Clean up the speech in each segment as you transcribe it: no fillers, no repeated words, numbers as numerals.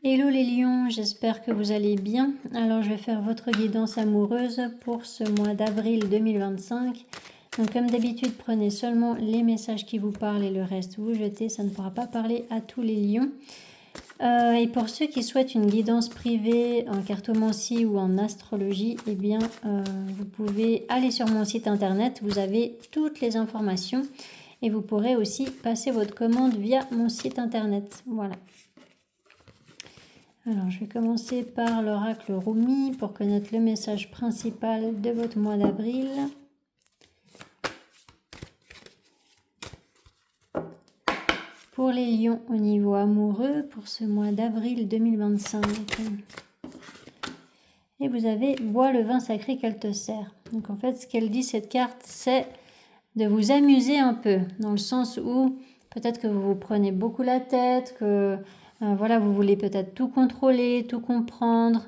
Hello les lions, j'espère que vous allez bien. Alors je vais faire votre guidance amoureuse pour ce mois d'avril 2025. Donc comme d'habitude, prenez seulement les messages qui vous parlent et le reste vous jetez, ça ne pourra pas parler à tous les lions. Et pour ceux qui souhaitent une guidance privée en cartomancie ou en astrologie, eh bien vous pouvez aller sur mon site internet, vous avez toutes les informations et vous pourrez aussi passer votre commande via mon site internet. Voilà. Alors, je vais commencer par l'oracle Rumi pour connaître le message principal de votre mois d'avril. Pour les lions au niveau amoureux, pour ce mois d'avril 2025. Et vous avez « Bois le vin sacré qu'elle te sert ». Donc en fait, ce qu'elle dit, cette carte, c'est de vous amuser un peu. Dans le sens où peut-être que vous vous prenez beaucoup la tête, que... voilà, vous voulez peut-être tout contrôler, tout comprendre.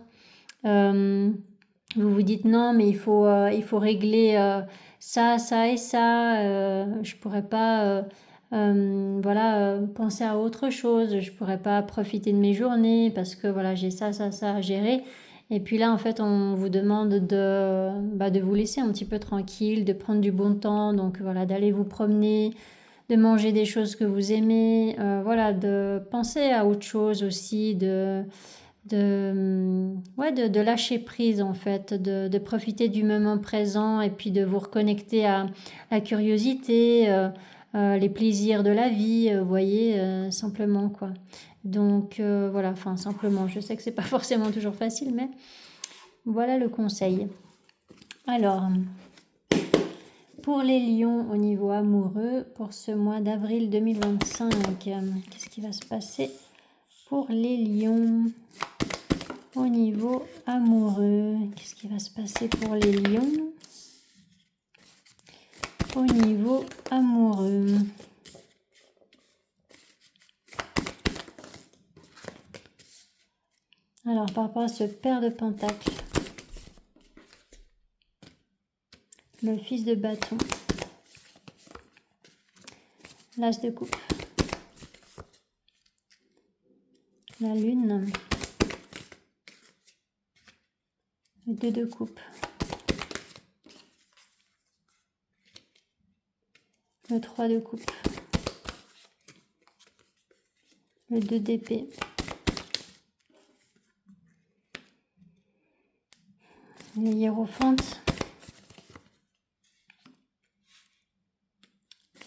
Vous vous dites non, mais il faut régler ça, ça et ça. Je pourrais pas, penser à autre chose. Je pourrais pas profiter de mes journées parce que voilà, j'ai ça, ça, ça à gérer. Et puis là, en fait, on vous demande de vous laisser un petit peu tranquille, de prendre du bon temps. Donc voilà, d'aller vous promener, de manger des choses que vous aimez, de penser à autre chose aussi, de lâcher prise en fait, de profiter du moment présent et puis de vous reconnecter à la curiosité, les plaisirs de la vie, vous voyez, simplement quoi. Donc simplement, je sais que c'est pas forcément toujours facile, mais voilà le conseil. Alors, pour les lions au niveau amoureux, pour ce mois d'avril 2025, qu'est-ce qui va se passer pour les lions au niveau amoureux? Qu'est-ce qui va se passer pour les lions au niveau amoureux? Alors, par rapport à ce paire de pentacles, le fils de bâton, l'as de coupe, la lune, le 2 de coupe, le 3 de coupe, le 2 d'épée, le hiérophante,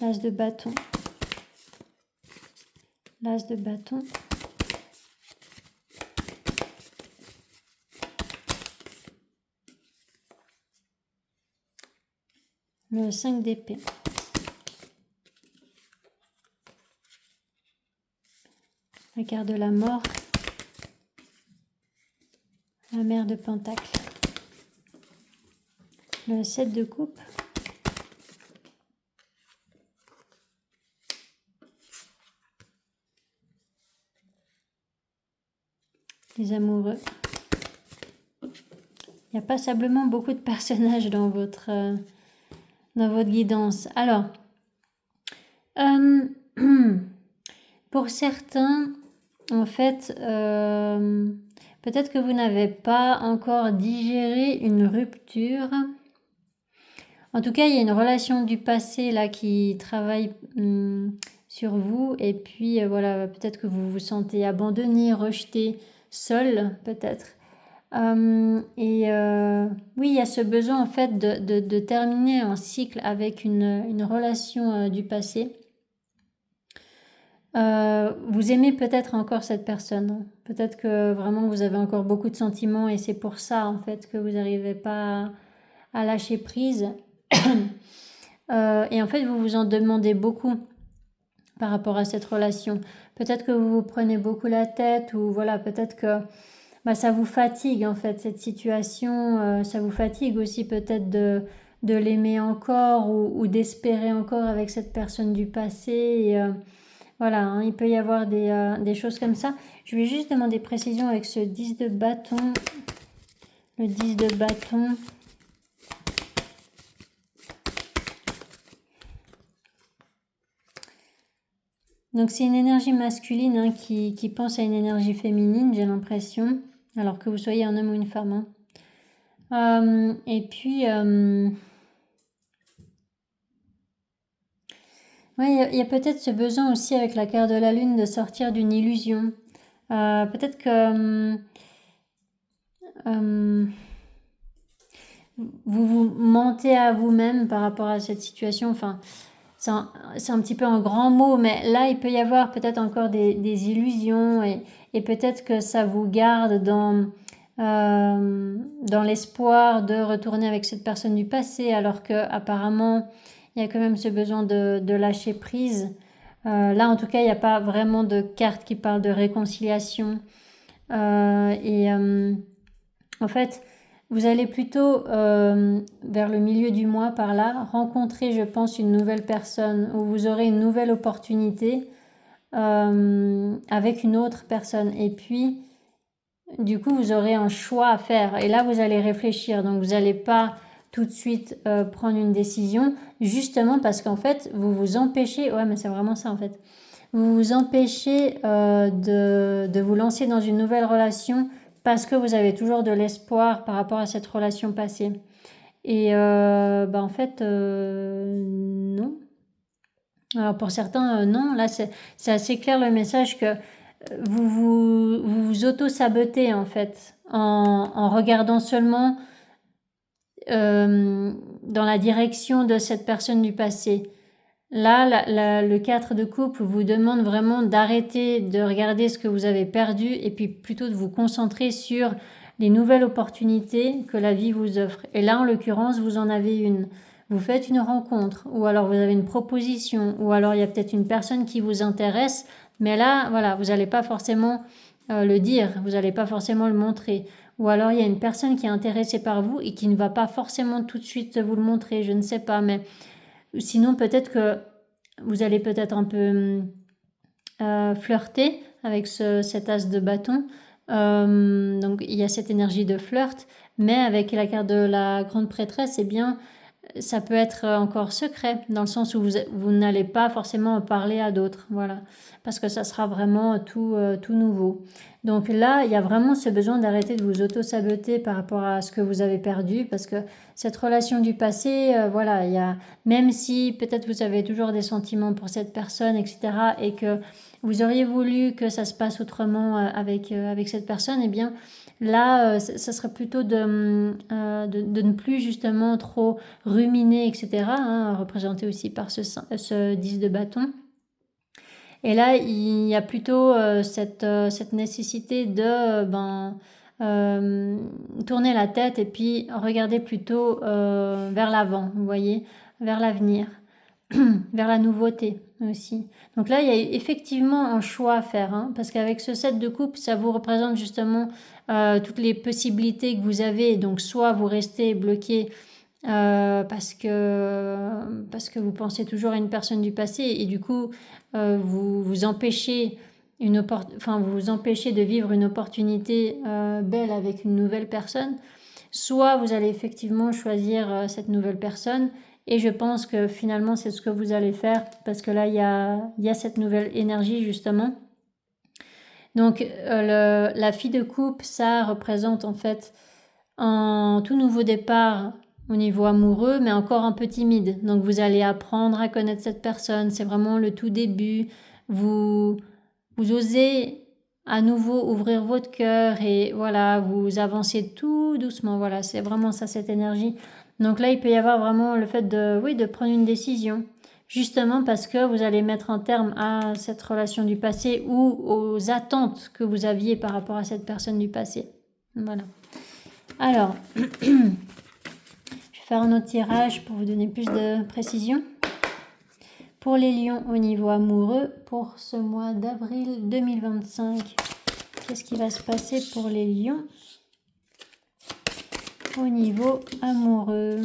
l'as de bâton, l'as de bâton, le 5 d'épée, la carte de la mort, la mère de pentacle, le 7 de coupe, les amoureux. Il y a passablement beaucoup de personnages dans votre guidance. Alors, pour certains, en fait, peut-être que vous n'avez pas encore digéré une rupture. En tout cas, il y a une relation du passé là qui travaille sur vous. Et puis, peut-être que vous vous sentez abandonné, rejeté, seul, peut-être. Oui, il y a ce besoin en fait de terminer un cycle avec une relation du passé. Vous aimez peut-être encore cette personne. Peut-être que vraiment vous avez encore beaucoup de sentiments et c'est pour ça en fait que vous n'arrivez pas à lâcher prise. Et en fait vous vous en demandez beaucoup par rapport à cette relation. Peut-être que vous vous prenez beaucoup la tête ou voilà, peut-être que ça vous fatigue en fait cette situation, ça vous fatigue aussi peut-être de l'aimer encore ou d'espérer encore avec cette personne du passé. Et, il peut y avoir des choses comme ça. Je vais juste demander précision avec ce 10 de bâton. Le 10 de bâton. Donc c'est une énergie masculine hein, qui pense à une énergie féminine, j'ai l'impression, alors que vous soyez un homme ou une femme. Et puis, ouais, il y a peut-être ce besoin aussi avec la carte de la lune de sortir d'une illusion. Peut-être que vous vous mentez à vous-même par rapport à cette situation. Enfin, c'est un petit peu un grand mot, mais là, il peut y avoir peut-être encore des illusions et peut-être que ça vous garde dans l'espoir de retourner avec cette personne du passé, alors que apparemment, il y a quand même ce besoin de lâcher prise. Là, en tout cas, il n'y a pas vraiment de carte qui parle de réconciliation. En fait, vous allez plutôt vers le milieu du mois par là, rencontrer, je pense, une nouvelle personne où vous aurez une nouvelle opportunité avec une autre personne. Et puis, du coup, vous aurez un choix à faire. Et là, vous allez réfléchir. Donc, vous n'allez pas tout de suite prendre une décision, justement parce qu'en fait, vous vous empêchez. Ouais, mais c'est vraiment ça en fait. Vous vous empêchez de vous lancer dans une nouvelle relation parce que vous avez toujours de l'espoir par rapport à cette relation passée. Et en fait, non. Alors pour certains, non. Là, c'est assez clair le message que vous auto-sabotez en fait en regardant seulement dans la direction de cette personne du passé. Là, le 4 de coupe vous demande vraiment d'arrêter de regarder ce que vous avez perdu et puis plutôt de vous concentrer sur les nouvelles opportunités que la vie vous offre. Et là, en l'occurrence, vous en avez une. Vous faites une rencontre ou alors vous avez une proposition ou alors il y a peut-être une personne qui vous intéresse. Mais là, voilà, vous n'allez pas forcément le dire, vous n'allez pas forcément le montrer. Ou alors il y a une personne qui est intéressée par vous et qui ne va pas forcément tout de suite vous le montrer, je ne sais pas, mais sinon peut-être que vous allez peut-être un peu flirter avec cet as de bâton. Donc il y a cette énergie de flirt, mais avec la carte de la grande prêtresse, eh bien ça peut être encore secret, dans le sens où vous n'allez pas forcément en parler à d'autres, voilà, parce que ça sera vraiment tout nouveau. Donc là, il y a vraiment ce besoin d'arrêter de vous auto-saboter par rapport à ce que vous avez perdu, parce que cette relation du passé, voilà, même si peut-être vous avez toujours des sentiments pour cette personne, etc., et que vous auriez voulu que ça se passe autrement avec cette personne, eh bien là, ça serait plutôt de ne plus justement trop ruminer, etc., représenté aussi par ce 10 de bâton. Et là, il y a plutôt cette nécessité de tourner la tête et puis regarder plutôt vers l'avant, vous voyez, vers l'avenir, vers la nouveauté aussi. Donc là, il y a effectivement un choix à faire, parce qu'avec ce 7 de coupe, ça vous représente justement toutes les possibilités que vous avez. Donc soit vous restez bloqué parce que vous pensez toujours à une personne du passé et du coup vous vous empêchez vous vous empêchez de vivre une opportunité belle avec une nouvelle personne, soit vous allez effectivement choisir cette nouvelle personne et je pense que finalement c'est ce que vous allez faire parce que là il y a cette nouvelle énergie justement. Donc la fille de coupe, ça représente en fait un tout nouveau départ au niveau amoureux, mais encore un peu timide. Donc vous allez apprendre à connaître cette personne, c'est vraiment le tout début. Vous osez à nouveau ouvrir votre cœur et voilà, vous avancez tout doucement. Voilà, c'est vraiment ça, cette énergie. Donc là, il peut y avoir vraiment le fait de prendre une décision. Justement parce que vous allez mettre un terme à cette relation du passé ou aux attentes que vous aviez par rapport à cette personne du passé. Voilà. Alors, je vais faire un autre tirage pour vous donner plus de précision. Pour les lions au niveau amoureux, pour ce mois d'avril 2025, qu'est-ce qui va se passer pour les lions au niveau amoureux?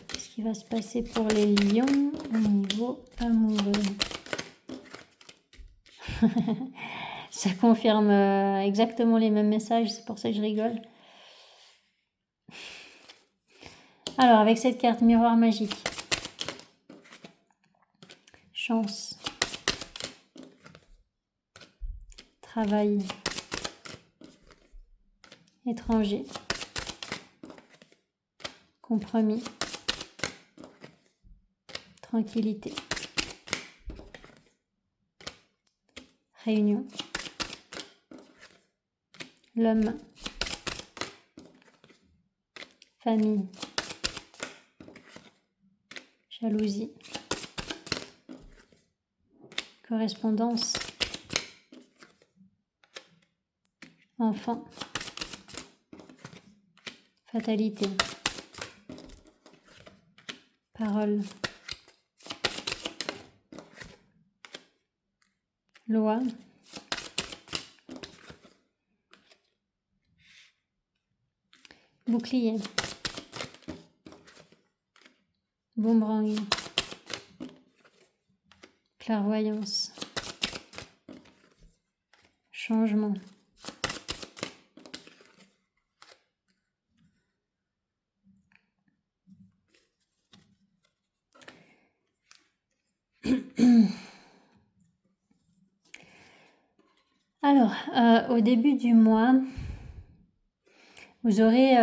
Qu'est-ce qui va se passer pour les lions au niveau amoureux? Ça confirme exactement les mêmes messages, c'est pour ça que je rigole. Alors, avec cette carte miroir magique, chance, travail, étranger, compromis, tranquillité, réunion, l'homme, famille, jalousie, correspondance, enfant, fatalité, parole, loi, bouclier, boomerang, clairvoyance, changement, alors, au début du mois, vous aurez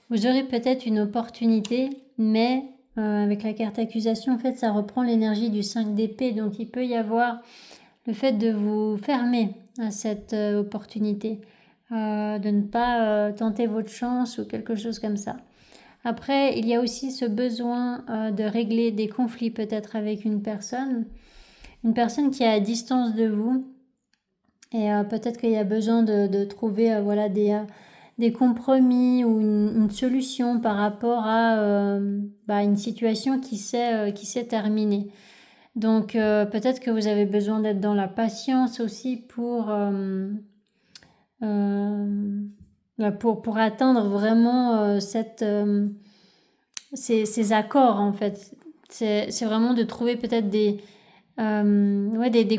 peut-être une opportunité, mais avec la carte accusation, en fait, ça reprend l'énergie du 5 d'épée. Donc, il peut y avoir le fait de vous fermer à cette opportunité, de ne pas tenter votre chance ou quelque chose comme ça. Après, il y a aussi ce besoin de régler des conflits peut-être avec une personne qui est à distance de vous. Et peut-être qu'il y a besoin de trouver voilà, des compromis ou une solution par rapport à une situation qui s'est terminée. Donc peut-être que vous avez besoin d'être dans la patience aussi pour atteindre vraiment ces accords en fait. C'est vraiment de trouver peut-être des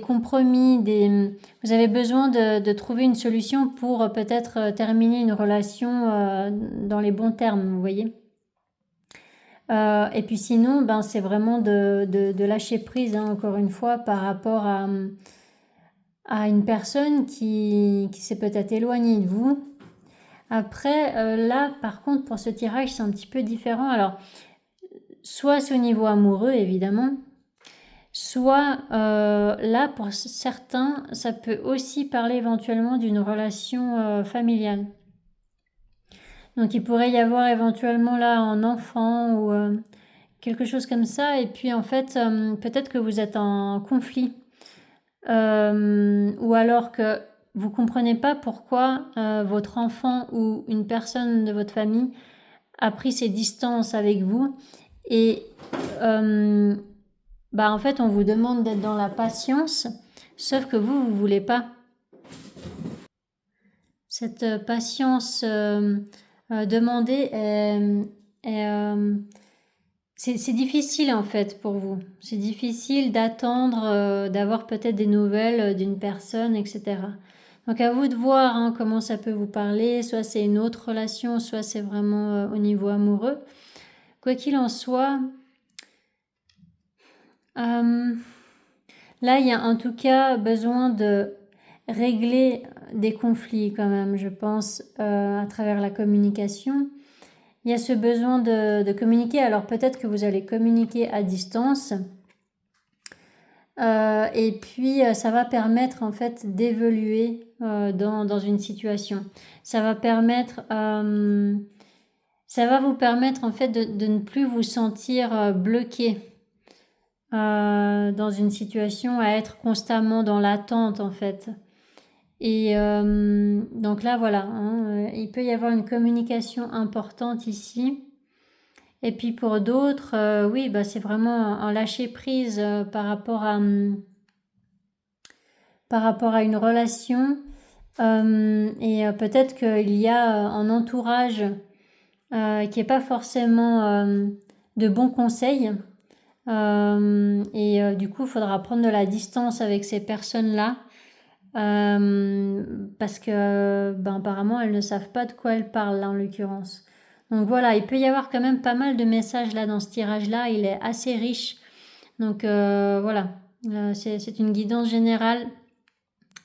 compromis, vous avez besoin de trouver une solution pour peut-être terminer une relation dans les bons termes, vous voyez. Et puis sinon, c'est vraiment de lâcher prise, hein, encore une fois, par rapport à une personne qui s'est peut-être éloignée de vous. Après, là, par contre, pour ce tirage, c'est un petit peu différent. Alors, soit c'est au niveau amoureux, évidemment, soit là, pour certains, ça peut aussi parler éventuellement d'une relation familiale. Donc, il pourrait y avoir éventuellement là un enfant ou quelque chose comme ça. Et puis, en fait, peut-être que vous êtes en conflit. Ou alors que vous ne comprenez pas pourquoi votre enfant ou une personne de votre famille a pris ses distances avec vous. Et en fait, on vous demande d'être dans la patience, sauf que vous ne voulez pas. Cette patience demandée c'est difficile en fait pour vous. C'est difficile d'attendre, d'avoir peut-être des nouvelles d'une personne, etc. Donc à vous de voir hein, comment ça peut vous parler. Soit c'est une autre relation, soit c'est vraiment au niveau amoureux. Quoi qu'il en soit, là il y a en tout cas besoin de régler des conflits quand même, je pense, à travers la communication. Il y a ce besoin de communiquer. Alors peut-être que vous allez communiquer à distance. Et puis ça va permettre en fait d'évoluer dans une situation. Ça va vous permettre en fait de ne plus vous sentir bloqué dans une situation, à être constamment dans l'attente en fait. Et donc là voilà, hein, il peut y avoir une communication importante ici. Et puis pour d'autres, oui, c'est vraiment un lâcher prise par rapport à une relation. Et peut-être qu'il y a un entourage qui n'est pas forcément de bons conseils. Et du coup, il faudra prendre de la distance avec ces personnes-là. Parce que apparemment, elles ne savent pas de quoi elles parlent, là, en l'occurrence. Donc voilà, il peut y avoir quand même pas mal de messages là dans ce tirage-là. Il est assez riche. Donc voilà, C'est une guidance générale.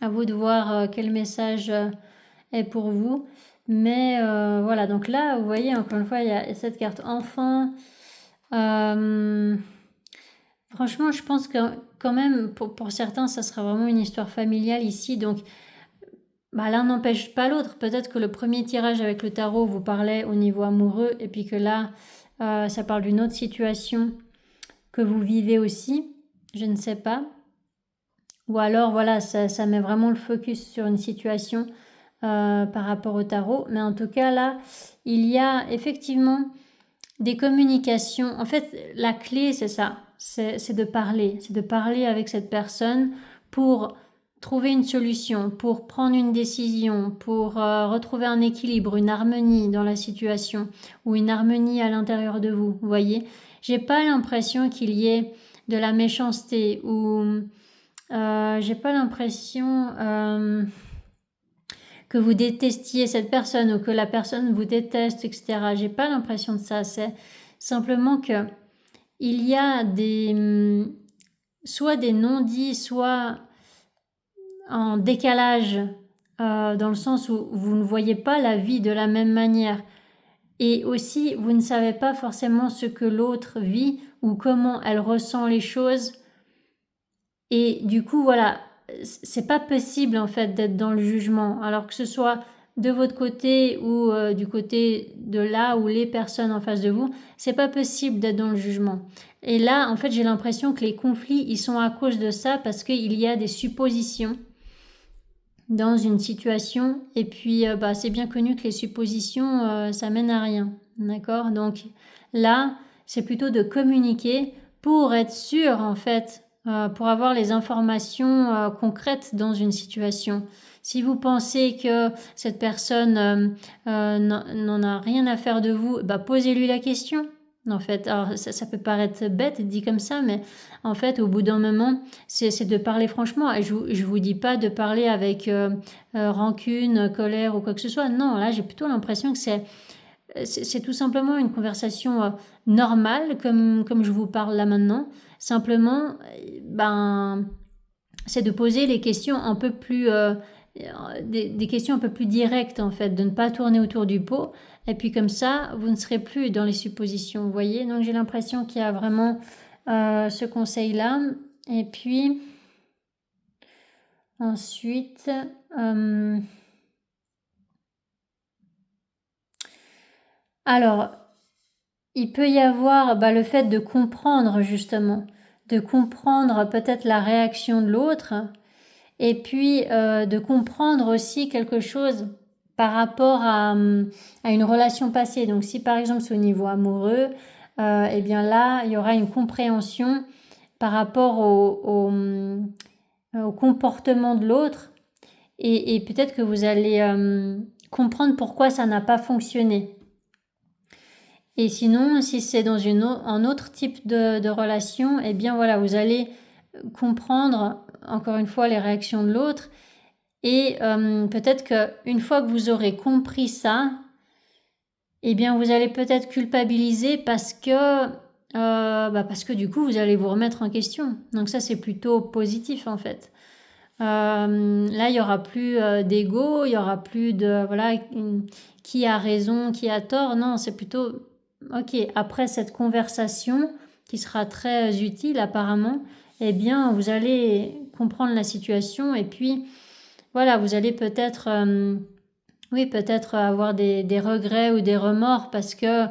À vous de voir quel message est pour vous. Mais voilà, donc là, vous voyez, encore une fois, il y a cette carte enfant. Franchement, je pense que quand même, pour certains, ça sera vraiment une histoire familiale ici. Donc, l'un n'empêche pas l'autre. Peut-être que le premier tirage avec le tarot vous parlait au niveau amoureux et puis que là, ça parle d'une autre situation que vous vivez aussi. Je ne sais pas. Ou alors, voilà, ça met vraiment le focus sur une situation par rapport au tarot. Mais en tout cas, là, il y a effectivement des communications. En fait, la clé, c'est ça. C'est de parler. C'est de parler avec cette personne pour trouver une solution, pour prendre une décision, pour retrouver un équilibre, une harmonie dans la situation ou une harmonie à l'intérieur de vous. Vous voyez, j'ai pas l'impression qu'il y ait de la méchanceté ou j'ai pas l'impression que vous détestiez cette personne ou que la personne vous déteste, etc. J'ai pas l'impression de ça. C'est simplement que il y a soit des non-dits, soit en décalage, dans le sens où vous ne voyez pas la vie de la même manière. Et aussi, vous ne savez pas forcément ce que l'autre vit ou comment elle ressent les choses. Et du coup, voilà, c'est pas possible en fait d'être dans le jugement. Alors que ce soit de votre côté ou du côté de là ou les personnes en face de vous, c'est pas possible d'être dans le jugement. Et là, en fait, j'ai l'impression que les conflits, ils sont à cause de ça parce qu'il y a des suppositions dans une situation. Et puis, c'est bien connu que les suppositions, ça mène à rien. D'accord? Donc là, c'est plutôt de communiquer pour être sûr, en fait, pour avoir les informations concrètes dans une situation. Si vous pensez que cette personne n'en a rien à faire de vous, posez-lui la question. En fait, alors ça peut paraître bête dit comme ça, mais en fait, au bout d'un moment, c'est de parler franchement. Et je vous dis pas de parler avec rancune, colère ou quoi que ce soit. Non, là, j'ai plutôt l'impression que c'est tout simplement une conversation normale, comme je vous parle là maintenant. Simplement, c'est de poser les questions un peu plus des questions un peu plus directes en fait, de ne pas tourner autour du pot. Et puis comme ça, vous ne serez plus dans les suppositions, vous voyez. Donc j'ai l'impression qu'il y a vraiment ce conseil-là. Et puis ensuite, alors, il peut y avoir le fait de comprendre justement, de comprendre peut-être la réaction de l'autre. Et puis de comprendre aussi quelque chose par rapport à une relation passée. Donc si par exemple c'est au niveau amoureux, eh bien là, il y aura une compréhension par rapport au comportement de l'autre. Et peut-être que vous allez comprendre pourquoi ça n'a pas fonctionné. Et sinon, si c'est dans un autre type de relation, eh bien voilà, vous allez comprendre encore une fois les réactions de l'autre. Et peut-être qu'une fois que vous aurez compris ça, eh bien vous allez peut-être culpabiliser parce que du coup vous allez vous remettre en question. Donc ça c'est plutôt positif en fait. Là il y aura plus d'ego, il y aura plus de qui a raison, qui a tort. Non, c'est plutôt ok. Après cette conversation qui sera très utile apparemment, eh bien vous allez comprendre la situation et puis voilà, vous allez peut-être peut-être avoir des regrets ou des remords parce que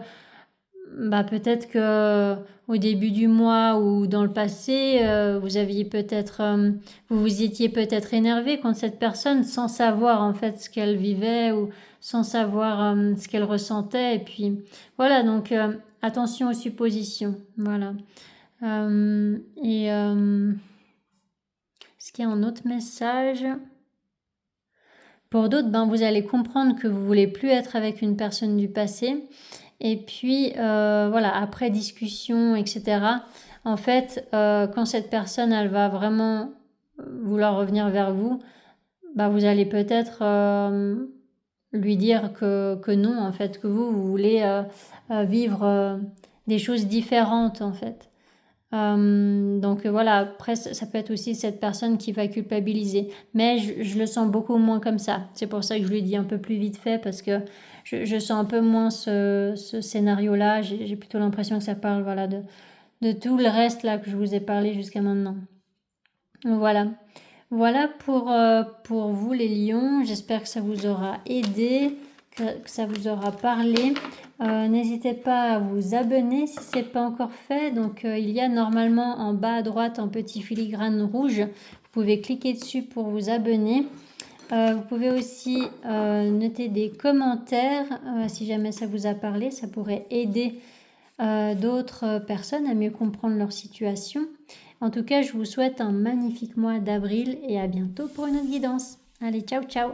peut-être que au début du mois ou dans le passé, vous aviez peut-être vous vous étiez peut-être énervé contre cette personne sans savoir en fait ce qu'elle vivait ou sans savoir ce qu'elle ressentait et puis voilà donc attention aux suppositions, voilà. Est-ce qu'il y a un autre message? Pour d'autres, vous allez comprendre que vous voulez plus être avec une personne du passé. Et puis, après discussion, etc. En fait, quand cette personne, elle va vraiment vouloir revenir vers vous, vous allez peut-être lui dire que non, en fait, que vous voulez vivre des choses différentes, en fait. Donc voilà, après ça peut être aussi cette personne qui va culpabiliser. Mais je le sens beaucoup moins comme ça. C'est pour ça que je lui dis un peu plus vite fait parce que je sens un peu moins ce scénario-là. J'ai plutôt l'impression que ça parle voilà, de tout le reste là que je vous ai parlé jusqu'à maintenant. Voilà. Voilà pour vous les lions. J'espère que ça vous aura aidé, que ça vous aura parlé. N'hésitez pas à vous abonner si ce n'est pas encore fait. Donc il y a normalement en bas à droite un petit filigrane rouge. Vous pouvez cliquer dessus pour vous abonner. Vous pouvez aussi noter des commentaires si jamais ça vous a parlé. Ça pourrait aider d'autres personnes à mieux comprendre leur situation. En tout cas, je vous souhaite un magnifique mois d'avril et à bientôt pour une autre guidance. Allez, ciao ciao!